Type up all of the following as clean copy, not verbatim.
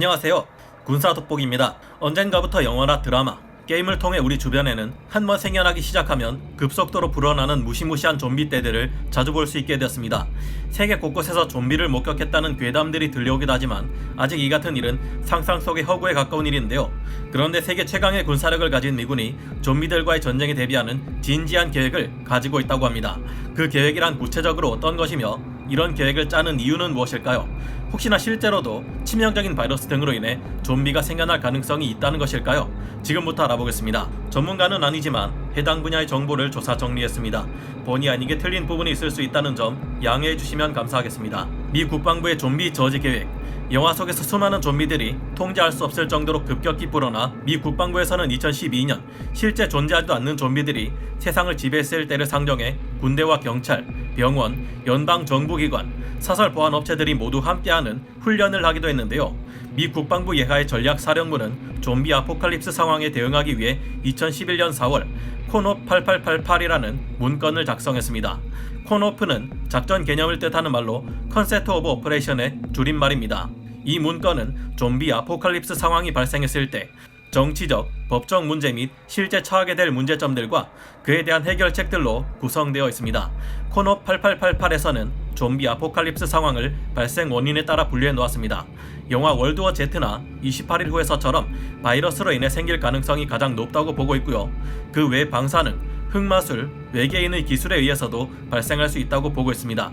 안녕하세요. 군사돋보기입니다. 언젠가부터 영화나 드라마, 게임을 통해 우리 주변에는 한번 생겨나기 시작하면 급속도로 불어나는 무시무시한 좀비 떼들을 자주 볼 수 있게 되었습니다. 세계 곳곳에서 좀비를 목격했다는 괴담들이 들려오기도 하지만 아직 이 같은 일은 상상 속의 허구에 가까운 일인데요. 그런데 세계 최강의 군사력을 가진 미군이 좀비들과의 전쟁에 대비하는 진지한 계획을 가지고 있다고 합니다. 그 계획이란 구체적으로 어떤 것이며 이런 계획을 짜는 이유는 무엇일까요? 혹시나 실제로도 치명적인 바이러스 등으로 인해 좀비가 생겨날 가능성이 있다는 것일까요? 지금부터 알아보겠습니다. 전문가는 아니지만 해당 분야의 정보를 조사 정리했습니다. 본의 아니게 틀린 부분이 있을 수 있다는 점 양해해 주시면 감사하겠습니다. 미 국방부의 좀비 저지 계획. 영화 속에서 수많은 좀비들이 통제할 수 없을 정도로 급격히 불어나 미 국방부에서는 2012년 실제 존재하지도 않는 좀비들이 세상을 지배했을 때를 상정해 군대와 경찰, 병원, 연방정부기관, 사설보안업체들이 모두 함께하는 훈련을 하기도 했는데요. 미 국방부 예하의 전략사령부는 좀비 아포칼립스 상황에 대응하기 위해 2011년 4월 콘옵 8888이라는 문건을 작성했습니다. 콘오프는 작전 개념을 뜻하는 말로 컨셉트 오브 오퍼레이션의 줄임말입니다. 이 문건은 좀비 아포칼립스 상황이 발생했을 때 정치적, 법적 문제 및 실제 처하게 될 문제점들과 그에 대한 해결책들로 구성되어 있습니다. 콘옵 8888에서는 좀비 아포칼립스 상황을 발생 원인에 따라 분류해 놓았습니다. 영화 월드워 Z나 28일 후에서처럼 바이러스로 인해 생길 가능성이 가장 높다고 보고 있고요. 그 외 방사능, 흑마술, 외계인의 기술에 의해서도 발생할 수 있다고 보고 있습니다.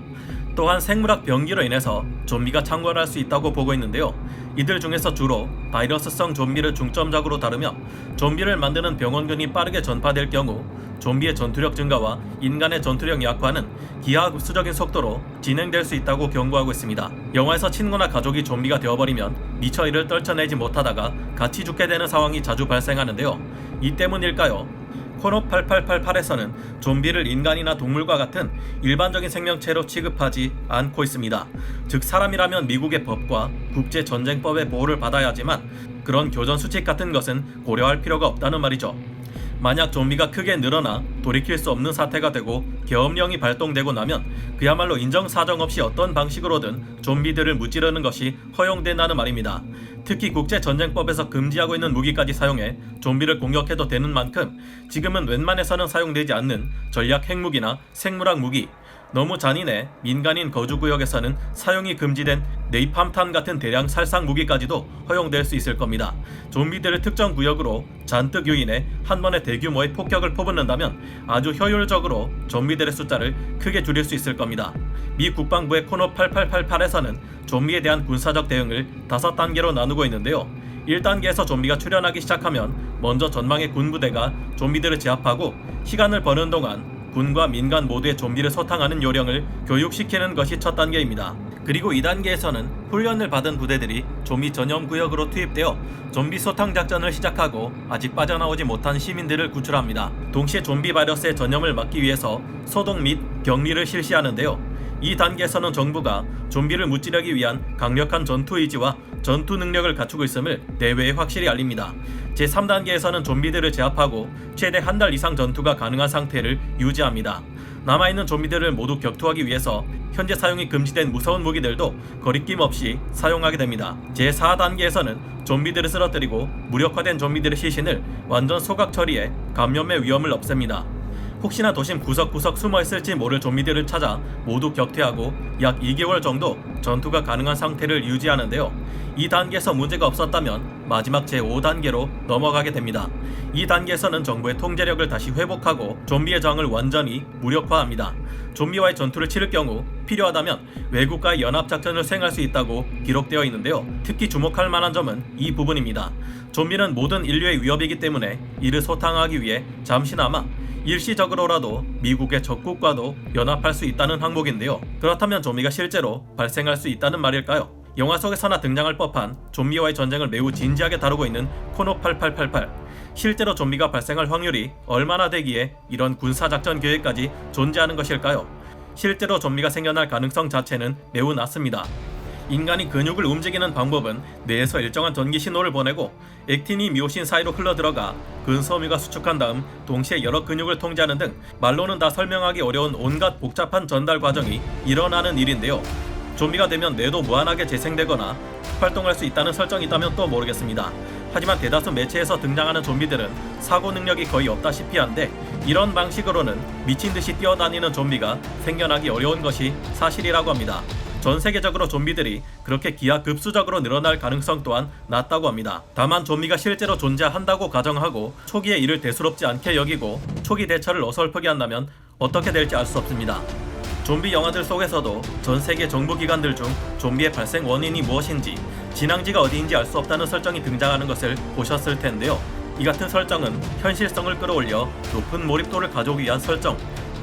또한 생물학 병기로 인해서 좀비가 창궐할 수 있다고 보고 있는데요. 이들 중에서 주로 바이러스성 좀비를 중점적으로 다루며 좀비를 만드는 병원균이 빠르게 전파될 경우 좀비의 전투력 증가와 인간의 전투력 약화는 기하급수적인 속도로 진행될 수 있다고 경고하고 있습니다. 영화에서 친구나 가족이 좀비가 되어버리면 미처 이를 떨쳐내지 못하다가 같이 죽게 되는 상황이 자주 발생하는데요. 이 때문일까요? 콘옵 8888에서는 좀비를 인간이나 동물과 같은 일반적인 생명체로 취급하지 않고 있습니다. 즉 사람이라면 미국의 법과 국제전쟁법의 보호를 받아야 하지만 그런 교전수칙 같은 것은 고려할 필요가 없다는 말이죠. 만약 좀비가 크게 늘어나 돌이킬 수 없는 사태가 되고 계엄령이 발동되고 나면 그야말로 인정사정 없이 어떤 방식으로든 좀비들을 무찌르는 것이 허용된다는 말입니다. 특히 국제전쟁법에서 금지하고 있는 무기까지 사용해 좀비를 공격해도 되는 만큼 지금은 웬만해서는 사용되지 않는 전략 핵무기나 생물학 무기, 너무 잔인해 민간인 거주구역에서는 사용이 금지된 네이팜탄 같은 대량 살상 무기까지도 허용될 수 있을 겁니다. 좀비들을 특정 구역으로 잔뜩 유인해 한 번에 대규모의 폭격을 퍼붓는다면 아주 효율적으로 좀비들의 숫자를 크게 줄일 수 있을 겁니다. 미 국방부의 콘옵 8888에서는 좀비에 대한 군사적 대응을 5단계로 나누고 있는데요. 1단계에서 좀비가 출현하기 시작하면 먼저 전방의 군부대가 좀비들을 제압하고 시간을 버는 동안 군과 민간 모두의 좀비를 소탕하는 요령을 교육시키는 것이 첫 단계입니다. 그리고 2단계에서는 훈련을 받은 부대들이 좀비 전염 구역으로 투입되어 좀비 소탕 작전을 시작하고 아직 빠져나오지 못한 시민들을 구출합니다. 동시에 좀비 바이러스의 전염을 막기 위해서 소독 및 격리를 실시하는데요. 이 단계에서는 정부가 좀비를 무찌르기 위한 강력한 전투 의지와 전투 능력을 갖추고 있음을 대외에 확실히 알립니다. 제3단계에서는 좀비들을 제압하고 최대 한 달 이상 전투가 가능한 상태를 유지합니다. 남아있는 좀비들을 모두 격투하기 위해서 현재 사용이 금지된 무서운 무기들도 거리낌 없이 사용하게 됩니다. 제4단계에서는 좀비들을 쓰러뜨리고 무력화된 좀비들의 시신을 완전 소각 처리해 감염의 위험을 없앱니다. 혹시나 도심 구석구석 숨어있을지 모를 좀비들을 찾아 모두 격퇴하고 약 2개월 정도 전투가 가능한 상태를 유지하는데요. 이 단계에서 문제가 없었다면 마지막 제5단계로 넘어가게 됩니다. 이 단계에서는 정부의 통제력을 다시 회복하고 좀비의 저항을 완전히 무력화합니다. 좀비와의 전투를 치를 경우 필요하다면 외국과의 연합작전을 수행할 수 있다고 기록되어 있는데요. 특히 주목할 만한 점은 이 부분입니다. 좀비는 모든 인류의 위협이기 때문에 이를 소탕하기 위해 잠시나마 일시적으로라도 미국의 적국과도 연합할 수 있다는 항목인데요. 그렇다면 좀비가 실제로 발생할 수 있다는 말일까요? 영화 속에서나 등장할 법한 좀비와의 전쟁을 매우 진지하게 다루고 있는 콘옵 8888. 실제로 좀비가 발생할 확률이 얼마나 되기에 이런 군사작전 계획까지 존재하는 것일까요? 실제로 좀비가 생겨날 가능성 자체는 매우 낮습니다. 인간이 근육을 움직이는 방법은 뇌에서 일정한 전기 신호를 보내고 액틴이 미오신 사이로 흘러들어가 근섬유가 수축한 다음 동시에 여러 근육을 통제하는 등 말로는 다 설명하기 어려운 온갖 복잡한 전달 과정이 일어나는 일인데요. 좀비가 되면 뇌도 무한하게 재생되거나 활동할 수 있다는 설정이 있다면 또 모르겠습니다. 하지만 대다수 매체에서 등장하는 좀비들은 사고 능력이 거의 없다시피 한데 이런 방식으로는 미친듯이 뛰어다니는 좀비가 생겨나기 어려운 것이 사실이라고 합니다. 전 세계적으로 좀비들이 그렇게 기하급수적으로 늘어날 가능성 또한 낮다고 합니다. 다만 좀비가 실제로 존재한다고 가정하고 초기에 이를 대수롭지 않게 여기고 초기 대처를 어설프게 한다면 어떻게 될지 알 수 없습니다. 좀비 영화들 속에서도 전 세계 정부기관들 중 좀비의 발생 원인이 무엇인지 진앙지가 어디인지 알 수 없다는 설정이 등장하는 것을 보셨을 텐데요. 이 같은 설정은 현실성을 끌어올려 높은 몰입도를 가져오기 위한 설정,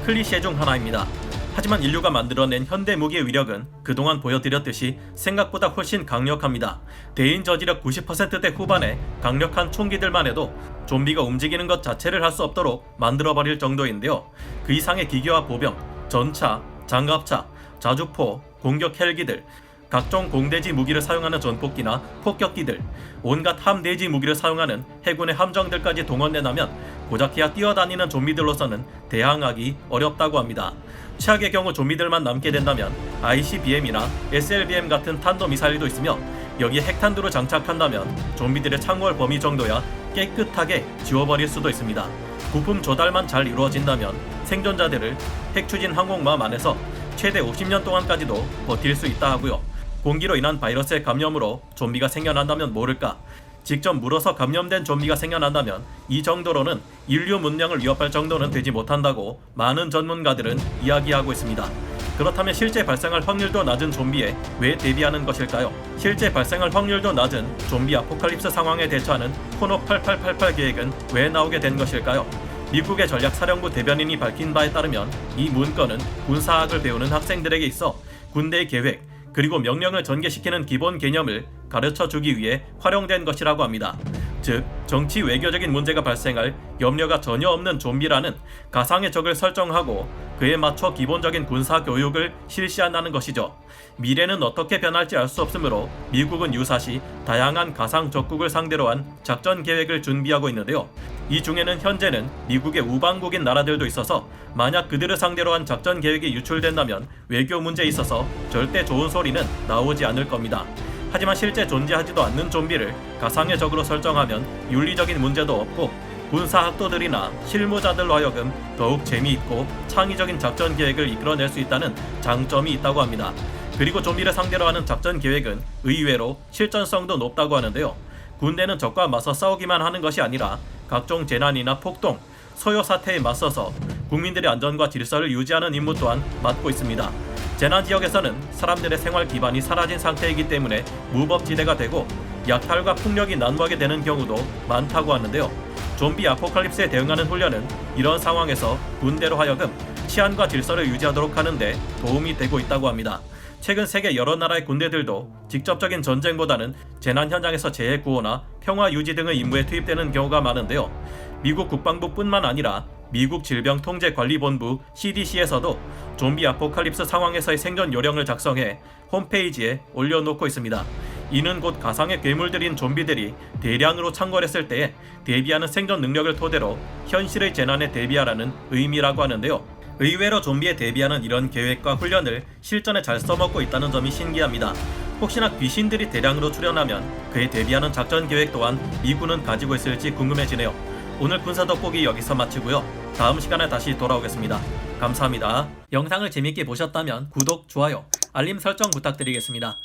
클리셰 중 하나입니다. 하지만 인류가 만들어낸 현대 무기의 위력은 그동안 보여드렸듯이 생각보다 훨씬 강력합니다. 대인 저지력 90%대 후반의 강력한 총기들만 해도 좀비가 움직이는 것 자체를 할 수 없도록 만들어버릴 정도인데요. 그 이상의 기계화 보병, 전차, 장갑차, 자주포, 공격 헬기들, 각종 공대지 무기를 사용하는 전폭기나 폭격기들, 온갖 함대지 무기를 사용하는 해군의 함정들까지 동원된다면 고작해야 뛰어다니는 좀비들로서는 대항하기 어렵다고 합니다. 최악의 경우 좀비들만 남게 된다면 ICBM이나 SLBM 같은 탄도미사일도 있으며 여기에 핵탄두를 장착한다면 좀비들의 창궐 범위 정도야 깨끗하게 지워버릴 수도 있습니다. 부품 조달만 잘 이루어진다면 생존자들을 핵추진 항공모함 안에서 최대 50년 동안까지도 버틸 수 있다 하고요. 공기로 인한 바이러스의 감염으로 좀비가 생겨난다면 모를까. 직접 물어서 감염된 좀비가 생겨난다면 이 정도로는 인류 문명을 위협할 정도는 되지 못한다고 많은 전문가들은 이야기하고 있습니다. 그렇다면 실제 발생할 확률도 낮은 좀비에 왜 대비하는 것일까요? 실제 발생할 확률도 낮은 좀비 아포칼립스 상황에 대처하는 코너 8888 계획은 왜 나오게 된 것일까요? 미국의 전략사령부 대변인이 밝힌 바에 따르면 이 문건은 군사학을 배우는 학생들에게 있어 군대의 계획, 그리고 명령을 전개시키는 기본 개념을 가르쳐주기 위해 활용된 것이라고 합니다. 즉, 정치 외교적인 문제가 발생할 염려가 전혀 없는 좀비라는 가상의 적을 설정하고 그에 맞춰 기본적인 군사 교육을 실시한다는 것이죠. 미래는 어떻게 변할지 알 수 없으므로 미국은 유사시 다양한 가상 적국을 상대로 한 작전 계획을 준비하고 있는데요. 이 중에는 현재는 미국의 우방국인 나라들도 있어서 만약 그들을 상대로 한 작전 계획이 유출된다면 외교 문제에 있어서 절대 좋은 소리는 나오지 않을 겁니다. 하지만 실제 존재하지도 않는 좀비를 가상의 적으로 설정하면 윤리적인 문제도 없고 군사학도들이나 실무자들로 하여금 더욱 재미있고 창의적인 작전 계획을 이끌어낼 수 있다는 장점이 있다고 합니다. 그리고 좀비를 상대로 하는 작전 계획은 의외로 실전성도 높다고 하는데요. 군대는 적과 맞서 싸우기만 하는 것이 아니라 각종 재난이나 폭동, 소요 사태에 맞서서 국민들의 안전과 질서를 유지하는 임무 또한 맡고 있습니다. 재난 지역에서는 사람들의 생활 기반이 사라진 상태이기 때문에 무법지대가 되고 약탈과 폭력이 난무하게 되는 경우도 많다고 하는데요. 좀비 아포칼립스에 대응하는 훈련은 이런 상황에서 군대로 하여금 치안과 질서를 유지하도록 하는데 도움이 되고 있다고 합니다. 최근 세계 여러 나라의 군대들도 직접적인 전쟁보다는 재난 현장에서 재해 구호나 평화 유지 등의 임무에 투입되는 경우가 많은데요. 미국 국방부뿐만 아니라 미국 질병통제관리본부 CDC에서도 좀비 아포칼립스 상황에서의 생존 요령을 작성해 홈페이지에 올려놓고 있습니다. 이는 곧 가상의 괴물들인 좀비들이 대량으로 창궐했을 때에 대비하는 생존 능력을 토대로 현실의 재난에 대비하라는 의미라고 하는데요. 의외로 좀비에 대비하는 이런 계획과 훈련을 실전에 잘 써먹고 있다는 점이 신기합니다. 혹시나 귀신들이 대량으로 출현하면 그에 대비하는 작전 계획 또한 미군은 가지고 있을지 궁금해지네요. 오늘 군사 돋보기 여기서 마치고요. 다음 시간에 다시 돌아오겠습니다. 감사합니다. 영상을 재밌게 보셨다면 구독, 좋아요, 알림 설정 부탁드리겠습니다.